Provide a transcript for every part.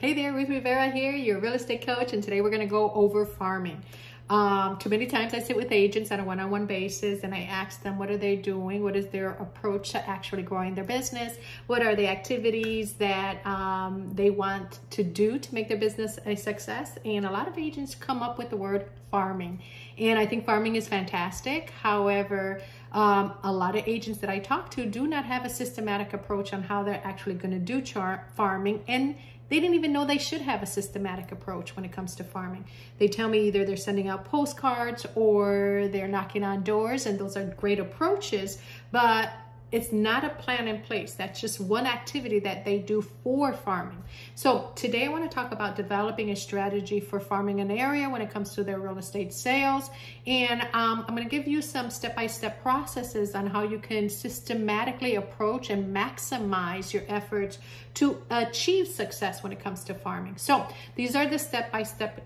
Hey there, Ruth Rivera here, your real estate coach, and today we're going to go over farming. Too many times I sit with agents on a one-on-one basis and I ask them what are they doing, what is their approach to actually growing their business, what are the activities that they want to do to make their business a success, and a lot of agents come up with the word farming. And I think farming is fantastic. However, a lot of agents that I talk to do not have a systematic approach on how they're actually going to do farming, and they didn't even know they should have a systematic approach when it comes to farming. They tell me either they're sending out postcards or they're knocking on doors, and those are great approaches, but it's not a plan in place. That's just one activity that they do for farming. So today I want to talk about developing a strategy for farming an area when it comes to their real estate sales. And I'm going to give you some step-by-step processes on how you can systematically approach and maximize your efforts to achieve success when it comes to farming. So these are the step-by-step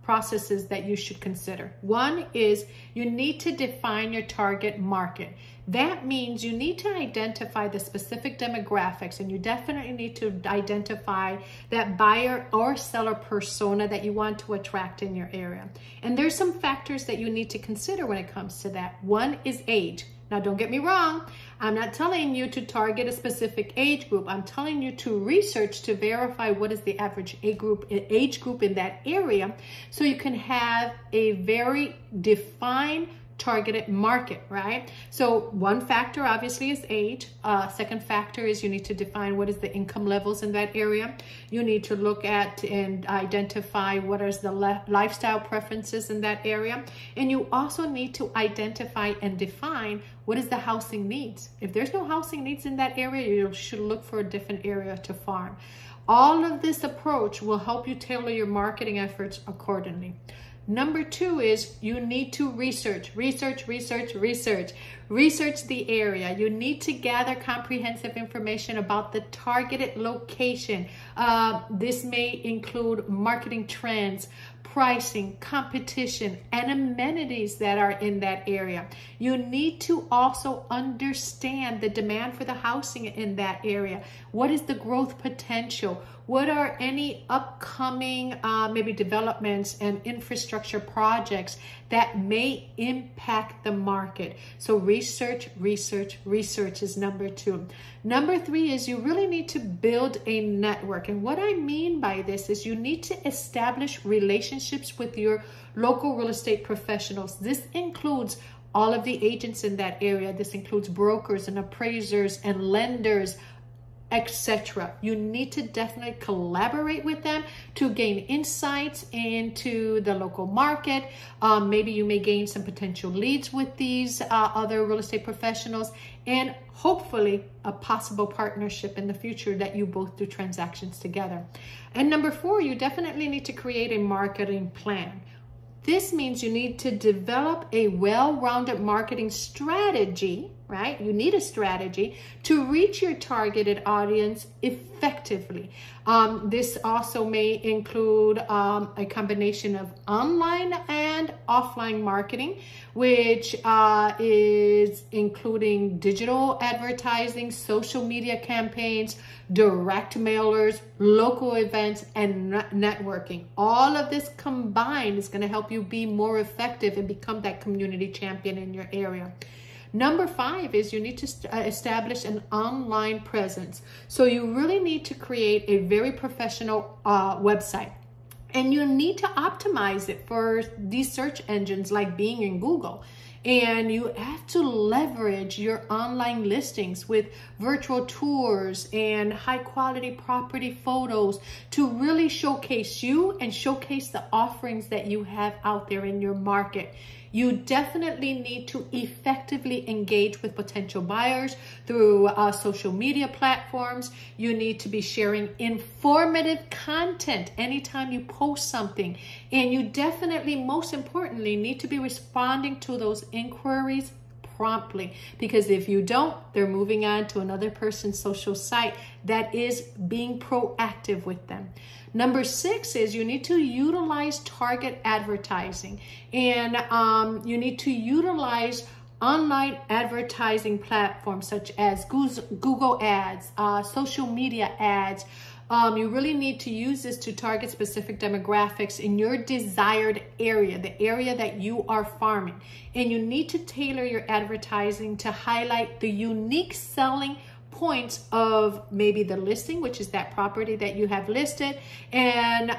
processes that you should consider. One is you need to define your target market. That means you need to identify the specific demographics, and you definitely need to identify that buyer or seller persona that you want to attract in your area. And there's some factors that you need to consider when it comes to that. One is age. Now, don't get me wrong. I'm not telling you to target a specific age group. I'm telling you to research to verify what is the average age group in that area, so you can have a very defined targeted market, right? So one factor obviously is age. Second factor is you need to define what is the income levels in that area. You need to look at and identify what is the lifestyle preferences in that area. And you also need to identify and define what is the housing needs. If there's no housing needs in that area, you should look for a different area to farm. All of this approach will help you tailor your marketing efforts accordingly. Number two is you need to research the area. You need to gather comprehensive information about the targeted location. This may include marketing trends, pricing, competition, and amenities that are in that area. You need to also understand the demand for the housing in that area. What is the growth potential? What are any upcoming maybe developments and infrastructure projects that may impact the market? So research is number two. Number three is you really need to build a network. And what I mean by this is you need to establish relationships with your local real estate professionals. This includes all of the agents in that area. This includes brokers and appraisers and lenders, etc. You need to definitely collaborate with them to gain insights into the local market. Maybe you may gain some potential leads with these other real estate professionals, and hopefully a possible partnership in the future that you both do transactions together. And number four, you definitely need to create a marketing plan. This means you need to develop a well-rounded marketing strategy, right? You need a strategy to reach your targeted audience effectively. This also may include a combination of online and offline marketing, which is including digital advertising, social media campaigns, direct mailers, local events, and networking. All of this combined is going to help you be more effective and become that community champion in your area. Number five is you need to establish an online presence. So you really need to create a very professional website. And you need to optimize it for these search engines like Bing and Google. And you have to leverage your online listings with virtual tours and high quality property photos to really showcase you and showcase the offerings that you have out there in your market. You definitely need to effectively engage with potential buyers through social media platforms. You need to be sharing informative content anytime you post something. And you definitely, most importantly, need to be responding to those inquiries promptly, because if you don't, they're moving on to another person's social site that is being proactive with them. Number six is you need to utilize target advertising, and you need to utilize online advertising platforms such as Google Ads, social media ads, You really need to use this to target specific demographics in your desired area, the area that you are farming. And you need to tailor your advertising to highlight the unique selling points of maybe the listing, which is that property that you have listed, and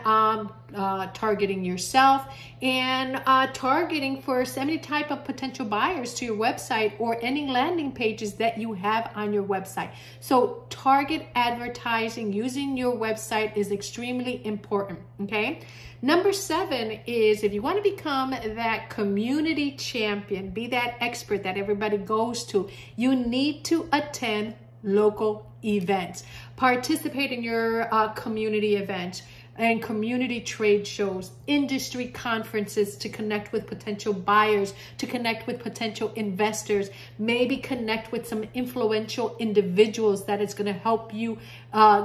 targeting yourself, and targeting for any type of potential buyers to your website or any landing pages that you have on your website. So target advertising using your website is extremely important, okay? Number 7 is, if you want to become that community champion, be that expert that everybody goes to, you need to attend local events. Participate in your community events and community trade shows, industry conferences to connect with potential buyers, to connect with potential investors, maybe connect with some influential individuals that is going to help you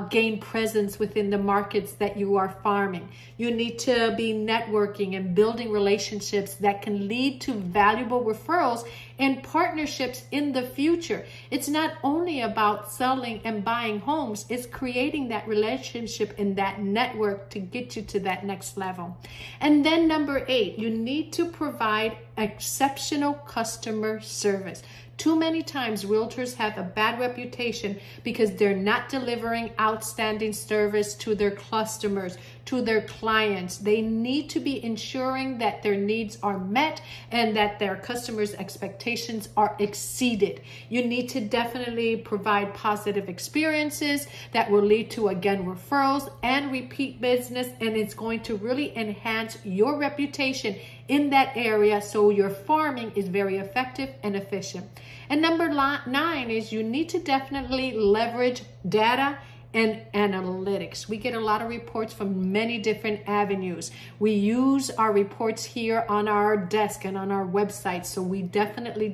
gain presence within the markets that you are farming. You need to be networking and building relationships that can lead to valuable referrals and partnerships in the future. It's not only about selling and buying homes, it's creating that relationship and that network to get you to that next level. And then number 8, you need to provide exceptional customer service. Too many times realtors have a bad reputation because they're not delivering outstanding service to their customers, to their clients. They need to be ensuring that their needs are met and that their customers' expectations are exceeded. You need to definitely provide positive experiences that will lead to, again, referrals and repeat business, and it's going to really enhance your reputation in that area so your farming is very effective and efficient. And number 9 is you need to definitely leverage data and analytics. We get a lot of reports from many different avenues. We use our reports here on our desk and on our website. So we definitely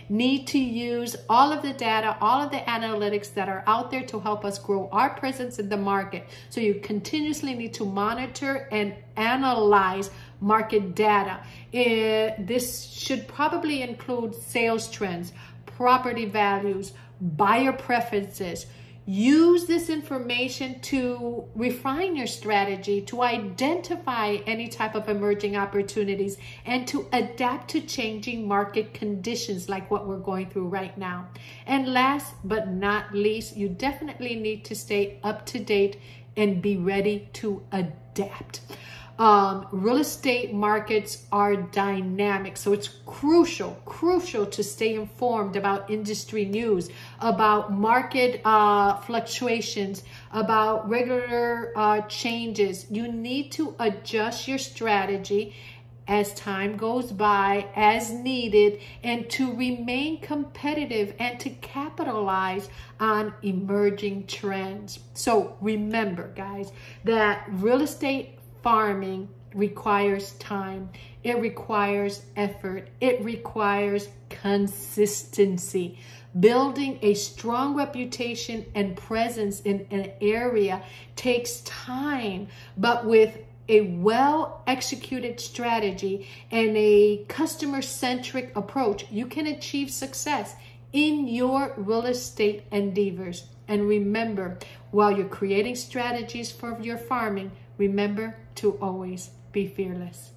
need to use all of the data, all of the analytics that are out there to help us grow our presence in the market. So you continuously need to monitor and analyze market data. This should probably include sales trends, property values, buyer preferences. Use this information to refine your strategy, to identify any type of emerging opportunities, and to adapt to changing market conditions like what we're going through right now. And last but not least, you definitely need to stay up to date and be ready to adapt. Real estate markets are dynamic, so it's crucial to stay informed about industry news, about market fluctuations, about regular changes. You need to adjust your strategy as time goes by, as needed, and to remain competitive and to capitalize on emerging trends. So remember, guys, that real estate farming requires time, it requires effort, it requires consistency. Building a strong reputation and presence in an area takes time, but with a well-executed strategy and a customer-centric approach, you can achieve success in your real estate endeavors. And remember, while you're creating strategies for your farming, remember to always be fearless.